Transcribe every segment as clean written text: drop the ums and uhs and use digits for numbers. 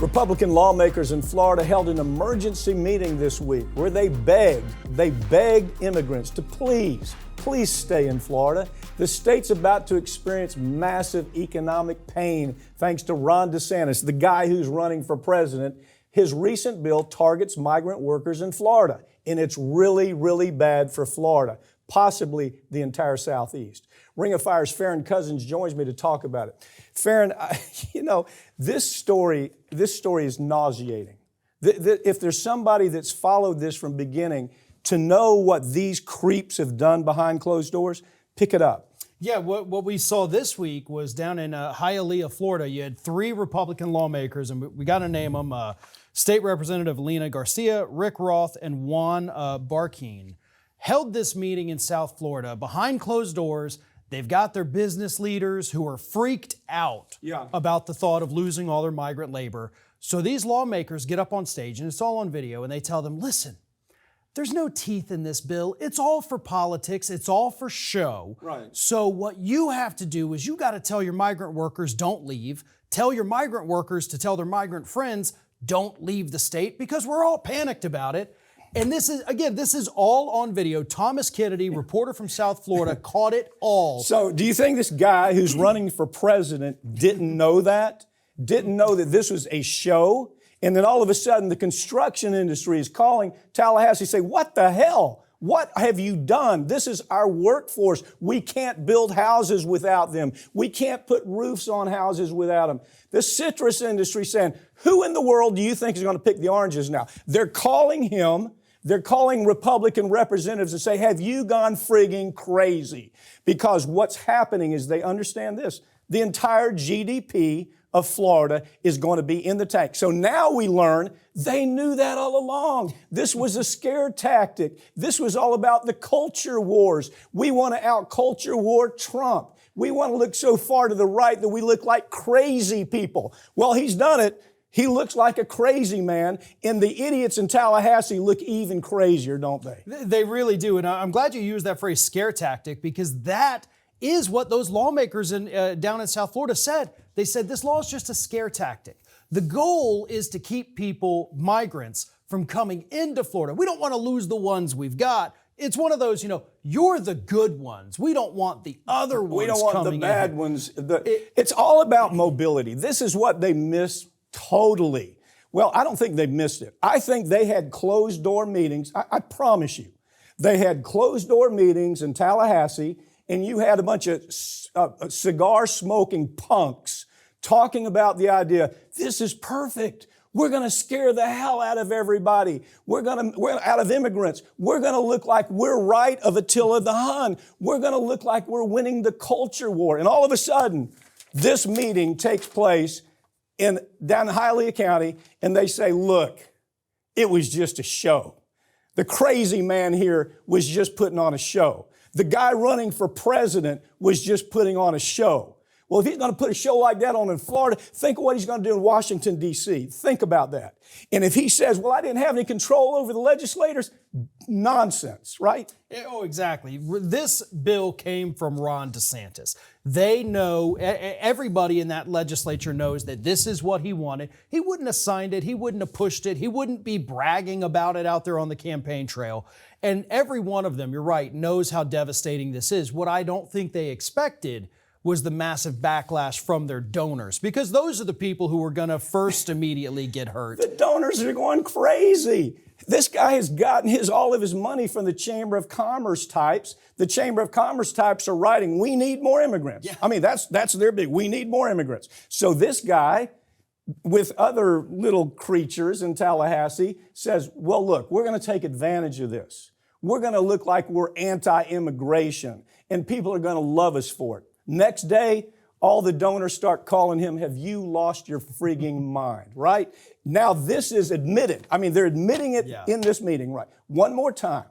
Republican lawmakers in Florida held an emergency meeting this week where they begged immigrants to please stay in Florida. The state's about to experience massive economic pain thanks to Ron DeSantis, the guy who's running for president. His recent bill targets migrant workers in Florida, and it's really, really bad for Florida, possibly the entire Southeast. Ring of Fire's Farron Cousins joins me to talk about it. Farron, this story is nauseating. If there's somebody that's followed this from beginning to know what these creeps have done behind closed doors, pick it up. Yeah, what we saw this week was down in Hialeah, Florida. You had 3 Republican lawmakers, and we got to name them, State Representative Lena Garcia, Rick Roth, and Juan Barkeen, held this meeting in South Florida behind closed doors. They've got their business leaders who are freaked out about the thought of losing all their migrant labor. So these lawmakers get up on stage, and it's all on video, and they tell them, listen, there's no teeth in this bill. It's all for politics. It's all for show. Right. So what you have to do is you got to tell your migrant workers don't leave. Tell your migrant workers to tell their migrant friends don't leave the state, because we're all panicked about it. And this is all on video. Thomas Kennedy, reporter from South Florida, caught it all. So do you think this guy who's running for president didn't know that? Didn't know that this was a show? And then all of a sudden, the construction industry is calling Tallahassee, say, what the hell? What have you done? This is our workforce. We can't build houses without them. We can't put roofs on houses without them. The citrus industry saying, who in the world do you think is going to pick the oranges now? They're calling him. They're calling Republican representatives and say, have you gone frigging crazy? Because what's happening is they understand this. The entire GDP of Florida is going to be in the tank. So now we learn they knew that all along. This was a scare tactic. This was all about the culture wars. We want to out-culture war Trump. We want to look so far to the right that we look like crazy people. Well, he's done it. He looks like a crazy man, and the idiots in Tallahassee look even crazier, don't they? They really do, and I'm glad you used that phrase, scare tactic, because that is what those lawmakers down in South Florida said. They said this law is just a scare tactic. The goal is to keep people, migrants, from coming into Florida. We don't want to lose the ones we've got. It's one of those, you're the good ones. We don't want the other ones. We don't want the bad ones. It's all about mobility. This is what they miss totally. Well, I don't think they missed it. I think they had closed door meetings. I promise you. They had closed door meetings in Tallahassee, and you had a bunch of cigar smoking punks talking about the idea, this is perfect. We're going to scare the hell out of everybody. We're out of immigrants. We're going to look like we're right of Attila the Hun. We're going to look like we're winning the culture war. And all of a sudden, this meeting takes place down in Hialeah County, and they say, look, it was just a show. The crazy man here was just putting on a show. The guy running for president was just putting on a show. Well, if he's going to put a show like that on in Florida, think of what he's going to do in Washington, D.C. Think about that. And if he says, well, I didn't have any control over the legislators, nonsense, right? Oh, exactly. This bill came from Ron DeSantis. They know, everybody in that legislature knows that this is what he wanted. He wouldn't have signed it. He wouldn't have pushed it. He wouldn't be bragging about it out there on the campaign trail. And every one of them, you're right, knows how devastating this is. What I don't think they expected was the massive backlash from their donors, because those are the people who are going to first immediately get hurt. The donors are going crazy. This guy has gotten all of his money from the Chamber of Commerce types. The Chamber of Commerce types are writing, we need more immigrants. Yeah. I mean, that's their big, we need more immigrants. So this guy, with other little creatures in Tallahassee, says, well, look, we're going to take advantage of this. We're going to look like we're anti-immigration, and people are going to love us for it. Next day, all the donors start calling him, have you lost your frigging mind, right? Now this is admitted. I mean, they're admitting it in this meeting, right? One more time,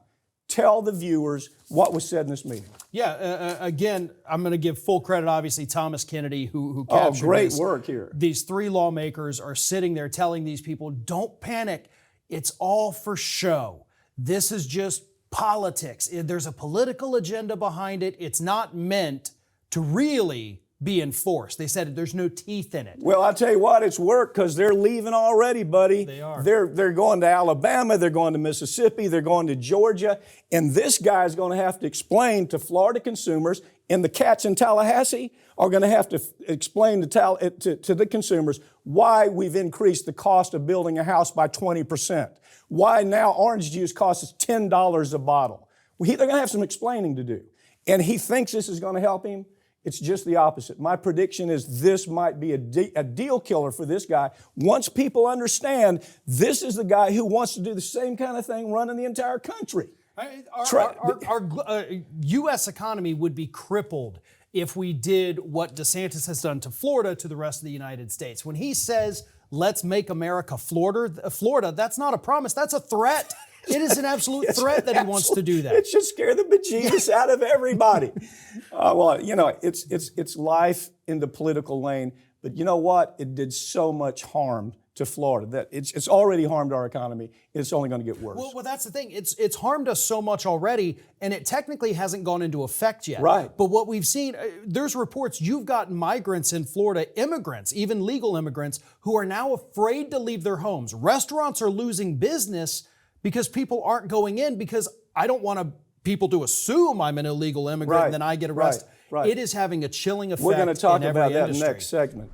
tell the viewers what was said in this meeting. Yeah, again, I'm going to give full credit, obviously, Thomas Kennedy, who captured great work here. These 3 lawmakers are sitting there telling these people, don't panic. It's all for show. This is just politics. There's a political agenda behind it. It's not meant to really be enforced. They said there's no teeth in it. Well, I'll tell you what, it's worked because they're leaving already, buddy. They are. They're going to Alabama, they're going to Mississippi, they're going to Georgia, and this guy's going to have to explain to Florida consumers, and the cats in Tallahassee are going to have to explain to the consumers why we've increased the cost of building a house by 20%, why now orange juice costs us $10 a bottle. They're going to have some explaining to do, and he thinks this is going to help him. It's just the opposite. My prediction is this might be a deal killer for this guy. Once people understand this is the guy who wants to do the same kind of thing running the entire country. Our U.S. economy would be crippled if we did what DeSantis has done to Florida to the rest of the United States. When he says, let's make America Florida, that's not a promise, that's a threat. It is an absolute threat that he wants to do that. It should scare the bejesus out of everybody. Well, you know, it's life in the political lane. But you know what? It did so much harm to Florida that it's already harmed our economy. It's only going to get worse. Well, that's the thing. It's harmed us so much already, and it technically hasn't gone into effect yet. Right. But what we've seen, there's reports you've got migrants in Florida, immigrants, even legal immigrants, who are now afraid to leave their homes. Restaurants are losing business because people aren't going in because I don't want people to assume I'm an illegal immigrant and then I get arrested. Right. It is having a chilling effect. We're going to talk in every about that industry. next segment.